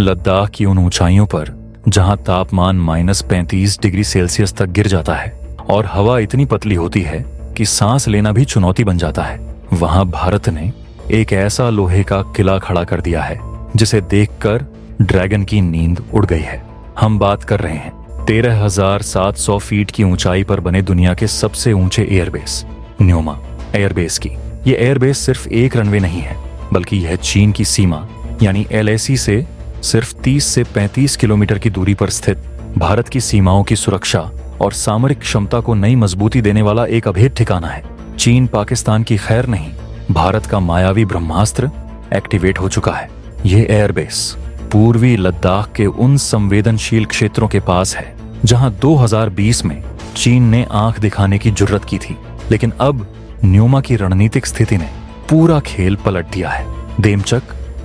लद्दाख की उन ऊंचाइयों पर जहां तापमान -35 डिग्री सेल्सियस तक गिर जाता है और हवा इतनी पतली होती है कि सांस लेना भी चुनौती बन जाता है, वहां भारत ने एक ऐसा लोहे का किला खड़ा कर दिया है जिसे देखकर ड्रैगन की नींद उड़ गई है। हम बात कर रहे हैं 13,700 फीट की ऊंचाई पर बने दुनिया के सबसे ऊंचे एयरबेस न्योमा एयरबेस की। ये एयरबेस सिर्फ एक रनवे नहीं है, बल्कि यह चीन की सीमा यानी LAC से सिर्फ 30 से 35 किलोमीटर की दूरी पर स्थित भारत की सीमाओं की सुरक्षा और सामरिक क्षमता को नई मजबूती देने वाला एक अभेद ठिकाना है। चीन पाकिस्तान की खैर नहीं, भारत का मायावी ब्रह्मास्त्र एक्टिवेट हो चुका है। यह एयरबेस पूर्वी लद्दाख के उन संवेदनशील क्षेत्रों के पास है जहां 2020 में चीन ने आंख दिखाने की जुर्रत की थी, लेकिन अब न्योमा की रणनीतिक स्थिति ने पूरा खेल पलट दिया है। देमचक,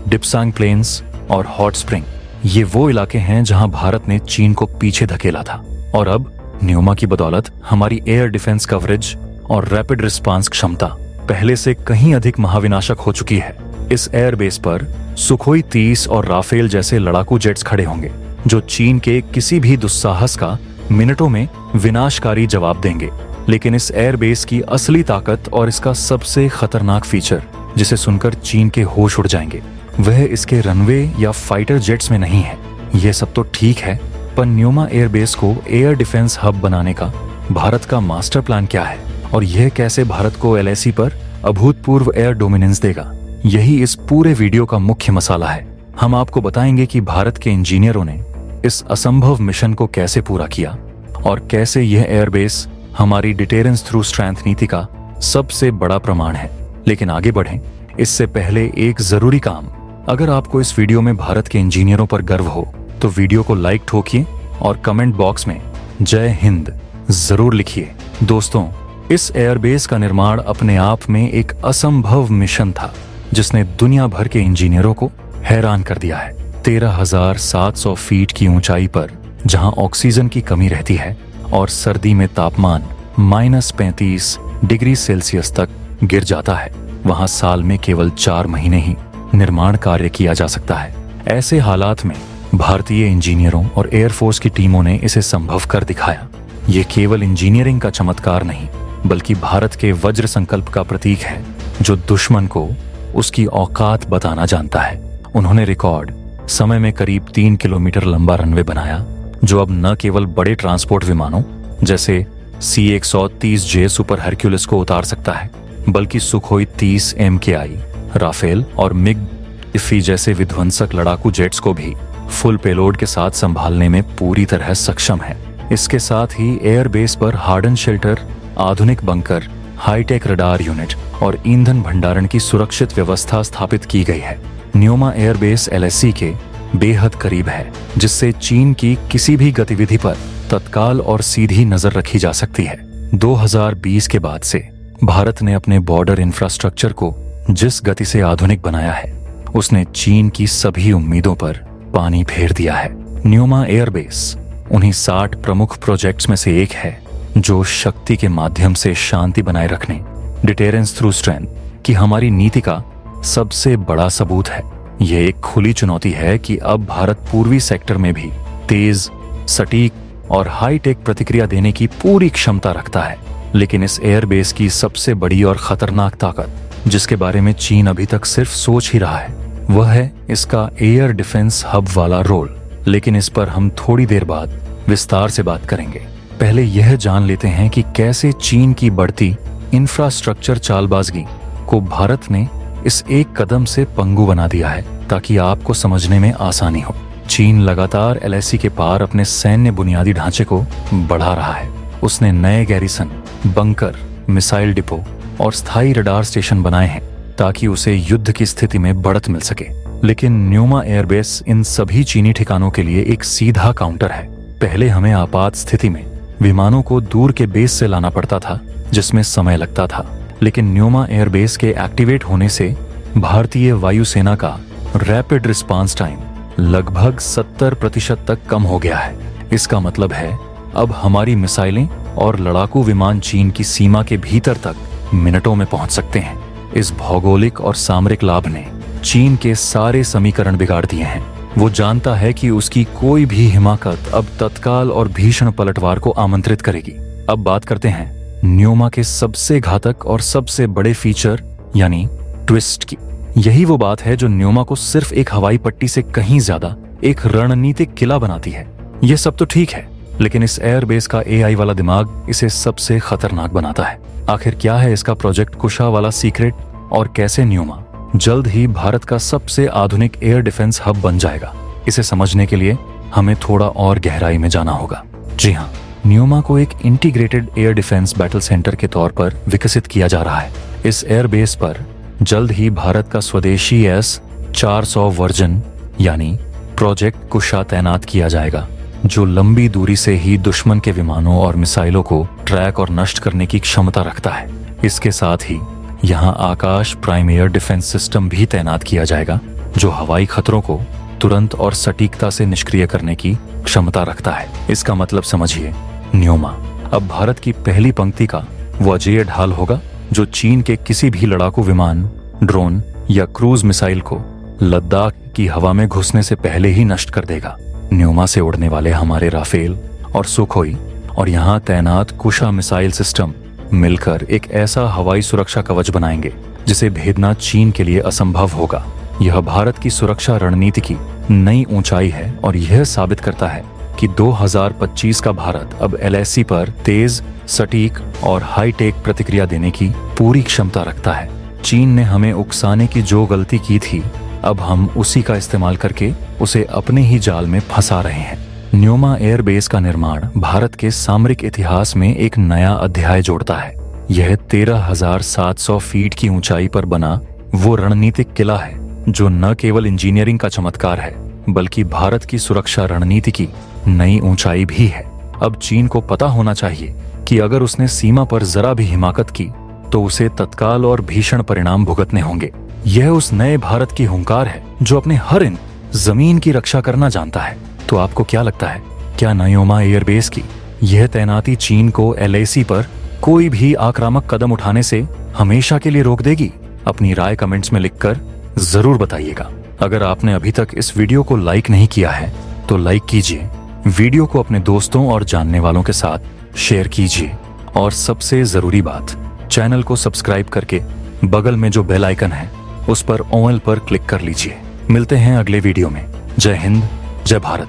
डिप्सांग प्लेन्स और हॉट स्प्रिंग ये वो इलाके हैं जहां भारत ने चीन को पीछे धकेला था, और अब न्योमा की बदौलत हमारी एयर डिफेंस कवरेज और रैपिड रिस्पांस क्षमता पहले से कहीं अधिक महाविनाशक हो चुकी है। इस एयरबेस पर सुखोई 30 और राफेल जैसे लड़ाकू जेट्स खड़े होंगे जो चीन के किसी भी दुस्साहस का मिनटों में विनाशकारी जवाब देंगे। लेकिन इस एयरबेस की असली ताकत और इसका सबसे खतरनाक फीचर जिसे सुनकर चीन के होश उड़ जाएंगे, वह इसके रनवे या फाइटर जेट्स में नहीं है। यह सब तो ठीक है, पर न्योमा एयरबेस को एयर डिफेंस हब बनाने का भारत का मास्टर प्लान क्या है और यह कैसे भारत को LAC पर अभूतपूर्व एयर डोमिनेंस देगा, यही इस पूरे वीडियो का मुख्य मसाला है। हम आपको बताएंगे कि भारत के इंजीनियरों ने इस असंभव मिशन को कैसे पूरा किया और कैसे यह एयरबेस हमारी डिटेरेंस थ्रू स्ट्रेंथ नीति का सबसे बड़ा प्रमाण है। लेकिन आगे बढ़ें इससे पहले एक जरूरी काम। अगर आपको इस वीडियो में भारत के इंजीनियरों पर गर्व हो तो वीडियो को लाइक ठोकिए और कमेंट बॉक्स में जय हिंद जरूर लिखिए। दोस्तों, इस एयरबेस का निर्माण अपने आप में एक असंभव मिशन था जिसने दुनिया भर के इंजीनियरों को हैरान कर दिया है। 13,700 फीट की ऊंचाई पर जहां ऑक्सीजन की कमी रहती है और सर्दी में तापमान -35 डिग्री सेल्सियस तक गिर जाता है, वहां साल में केवल 4 महीने ही निर्माण कार्य किया जा सकता है। ऐसे हालात में भारतीय इंजीनियरों और एयरफोर्स की टीमों ने इसे संभव कर दिखाया। ये केवल इंजीनियरिंग का चमत्कार नहीं, बल्कि भारत के वज्र संकल्प का प्रतीक है जो दुश्मन को उसकी औकात बताना जानता है। उन्होंने रिकॉर्ड समय में करीब 3 किलोमीटर लंबा रनवे बनाया जो अब न केवल बड़े ट्रांसपोर्ट विमानों जैसे C-130J सुपर हरक्यूलिस को उतार सकता है, बल्कि सुखोई 30 MKI, राफेल और मिग-20 जैसे विध्वंसक लड़ाकू जेट्स को भी फुल पेलोड के साथ संभालने में पूरी तरह सक्षम है। इसके साथ ही एयरबेस पर हार्डन शेल्टर, आधुनिक बंकर, हाईटेक रडार यूनिट और ईंधन भंडारण की सुरक्षित व्यवस्था स्थापित की गई है। न्योमा एयरबेस LAC के बेहद करीब है, जिससे चीन की किसी भी गतिविधि पर तत्काल और सीधी नजर रखी जा सकती है। 2020 के बाद से भारत ने अपने बॉर्डर इंफ्रास्ट्रक्चर को जिस गति से आधुनिक बनाया है, उसने चीन की सभी उम्मीदों पर पानी फेर दिया है। न्योमा एयरबेस उन्हीं 60 प्रमुख प्रोजेक्ट्स में से एक है जो शक्ति के माध्यम से शांति बनाए रखने, डिटेरेंस थ्रू स्ट्रेंथ की हमारी नीति का सबसे बड़ा सबूत है। यह एक खुली चुनौती है कि अब भारत पूर्वी सेक्टर में भी तेज, सटीक और हाईटेक प्रतिक्रिया देने की पूरी क्षमता रखता है। लेकिन इस एयरबेस की सबसे बड़ी और खतरनाक ताकत, जिसके बारे में चीन अभी तक सिर्फ सोच ही रहा है, वह है इसका एयर डिफेंस हब वाला रोल। लेकिन इस पर हम थोड़ी देर बाद विस्तार से बात करेंगे। पहले यह जान लेते हैं कि कैसे चीन की बढ़ती इंफ्रास्ट्रक्चर चालबाजगी को भारत ने इस एक कदम से पंगु बना दिया है, ताकि आपको समझने में आसानी हो। चीन लगातार LAC के पार अपने सैन्य बुनियादी ढांचे को बढ़ा रहा है। उसने नए गैरिसन, बंकर, मिसाइल डिपो और स्थायी रडार स्टेशन बनाए हैं ताकि उसे युद्ध की स्थिति में बढ़त मिल सके। लेकिन न्योमा एयरबेस इन सभी चीनी ठिकानों के लिए एक सीधा काउंटर है। पहले हमें आपात स्थिति में विमानों को दूर के बेस से लाना पड़ता था, जिसमें समय लगता था। लेकिन न्योमा एयरबेस के एक्टिवेट होने से भारतीय वायुसेना का रैपिड रिस्पांस टाइम लगभग 70% तक कम हो गया है। इसका मतलब है अब हमारी मिसाइलें और लड़ाकू विमान चीन की सीमा के भीतर तक मिनटों में पहुंच सकते हैं। इस भौगोलिक और सामरिक लाभ ने चीन के सारे समीकरण बिगाड़ दिए हैं। वो जानता है कि उसकी कोई भी हिमाकत अब तत्काल और भीषण पलटवार को आमंत्रित करेगी। अब बात करते हैं न्यूमा के सबसे घातक और सबसे बड़े फीचर यानी ट्विस्ट की। यही वो बात है जो न्यूमा को सिर्फ एक हवाई पट्टी से कहीं ज्यादा एक रणनीतिक किला बनाती है। ये सब तो ठीक है, लेकिन इस एयरबेस का एआई वाला दिमाग इसे सबसे खतरनाक बनाता है। आखिर क्या है इसका प्रोजेक्ट कुशा वाला सीक्रेट और कैसे न्यूमा जल्द ही भारत का सबसे आधुनिक एयर डिफेंस हब बन जाएगा? इसे समझने के लिए हमें थोड़ा और गहराई में जाना होगा। जी हाँ, न्यूमा को एक integrated air defence battle centre के तौर पर विकसित किया जा रहा है। इस एयरबेस पर जल्द ही भारत का स्वदेशी S-400 वर्जन यानी प्रोजेक्ट कुशा तैनात किया जाएगा, जो लंबी दूरी से ही दुश्मन के विमानों और मिसाइलों को ट्रैक और नष्ट करने की क्षमता रखता है। इसके साथ ही यहाँ आकाश प्राइम एयर डिफेंस सिस्टम भी तैनात किया जाएगा, जो हवाई खतरों को तुरंत और सटीकता से निष्क्रिय करने की क्षमता रखता है। इसका मतलब समझिए, न्यूमा अब भारत की पहली पंक्ति का वो अजेय ढाल होगा जो चीन के किसी भी लड़ाकू विमान, ड्रोन या क्रूज मिसाइल को लद्दाख की हवा में घुसने से पहले ही नष्ट कर देगा। न्यूमा से उड़ने वाले हमारे राफेल और सुखोई और यहाँ तैनात कुशा मिसाइल सिस्टम मिलकर एक ऐसा हवाई सुरक्षा कवच बनाएंगे जिसे भेदना चीन के लिए असंभव होगा। यह भारत की सुरक्षा रणनीति की नई ऊंचाई है और यह साबित करता है कि 2025 का भारत अब LAC पर तेज, सटीक और हाईटेक प्रतिक्रिया देने की पूरी क्षमता रखता है। चीन ने हमें उकसाने की जो गलती की थी, अब हम उसी का इस्तेमाल करके उसे अपने ही जाल में फंसा रहे हैं। न्यूमा एयरबेस का निर्माण भारत के सामरिक इतिहास में एक नया अध्याय जोड़ता है। यह 13,700 फीट की ऊंचाई पर बना वो रणनीतिक किला है जो न केवल इंजीनियरिंग का चमत्कार है, बल्कि भारत की सुरक्षा रणनीति की नई ऊंचाई भी है। अब चीन को पता होना चाहिए कि अगर उसने सीमा पर जरा भी हिमाकत की तो उसे तत्काल और भीषण परिणाम भुगतने होंगे। यह उस नए भारत की हुंकार है जो अपने हर इंच जमीन की रक्षा करना जानता है। तो आपको क्या लगता है, क्या न्यूमा एयरबेस की यह तैनाती चीन को LAC पर कोई भी आक्रामक कदम उठाने से हमेशा के लिए रोक देगी? अपनी राय कमेंट्स में लिखकर जरूर बताइएगा। अगर आपने अभी तक इस वीडियो को लाइक नहीं किया है तो लाइक कीजिए, वीडियो को अपने दोस्तों और जानने वालों के साथ शेयर कीजिए और सबसे जरूरी बात, चैनल को सब्सक्राइब करके बगल में जो बेल आइकन है उस पर ऑल पर क्लिक कर लीजिए। मिलते हैं अगले वीडियो में। जय हिंद, जय भारत।